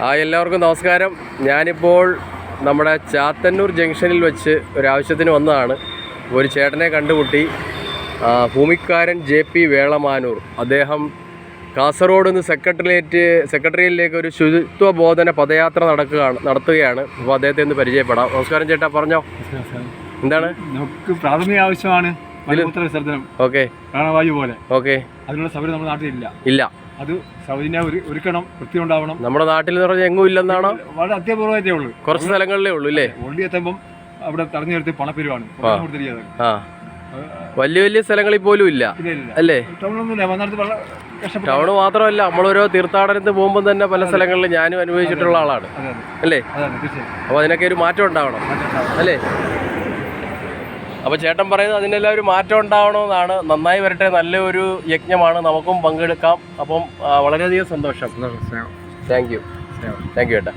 എല്ലാവർക്കും നമസ്കാരം. ഞാനിപ്പോൾ നമ്മുടെ ചാത്തന്നൂർ ജംഗ്ഷനിൽ വെച്ച് ഒരാവശ്യത്തിന് വന്നതാണ്. ഒരു ചേട്ടനെ കണ്ടുമുട്ടി. ഭൂമിക്കാരൻ JP വേളമാനൂർ. അദ്ദേഹം കാസർഗോഡ് നിന്ന് സെക്രട്ടേറിയറ്റിലേക്ക് ഒരു ശുചിത്വ ബോധന പദയാത്ര നടത്തുകയാണ്. അപ്പോൾ അദ്ദേഹത്തെ ഒന്ന് പരിചയപ്പെടാം. നമസ്കാരം ചേട്ടാ, പറഞ്ഞോ. എന്താണ്? നമുക്ക് പ്രാഥമിക ആവശ്യമാണ് മലമൂത്ര വിസർജനം. ഓക്കെ. പ്രാണവായു പോലെ. ഓക്കെ. അതിനുള്ള സൗകര്യം നമ്മുടെ നാട്ടിലില്ല. ഇല്ല. അത് സൗജന്യം ഒരുക്കണം, വൃത്തി ഉണ്ടാവണം. നമ്മുടെ നാട്ടിൽ എന്ന് പറഞ്ഞാൽ എങ്ങും ഇല്ലെന്നാണോ? വളരെ അത്യപൂർവമായിട്ടേ ഉള്ളൂ. കുറച്ച് സ്ഥലങ്ങളിലേ ഉള്ളൂ അല്ലേ? ഒള്ളി എത്തുമ്പം അവിടെ തടഞ്ഞു നിർത്തി പണപ്പെരുവാണ്. വലിയ വലിയ സ്ഥലങ്ങളിൽ പോലും ഇല്ല അല്ലേ? ടൗണ് മാത്രമല്ല, നമ്മളോരോ തീർത്ഥാടനത്തിന് പോകുമ്പോൾ തന്നെ പല സ്ഥലങ്ങളിൽ ഞാനും അനുഭവിച്ചിട്ടുള്ള ആളാണ് അല്ലേ? അപ്പോൾ അതിനൊക്കെ ഒരു മാറ്റം ഉണ്ടാവണം അല്ലേ? അപ്പോൾ ചേട്ടൻ പറയുന്നത് അതിനെല്ലാം ഒരു മാറ്റം ഉണ്ടാവണമെന്നാണ്. നന്നായി വരട്ടെ, നല്ലൊരു യജ്ഞമാണ്, നമുക്കും പങ്കെടുക്കാം. അപ്പം വളരെയധികം സന്തോഷം. താങ്ക് യു ചേട്ടാ.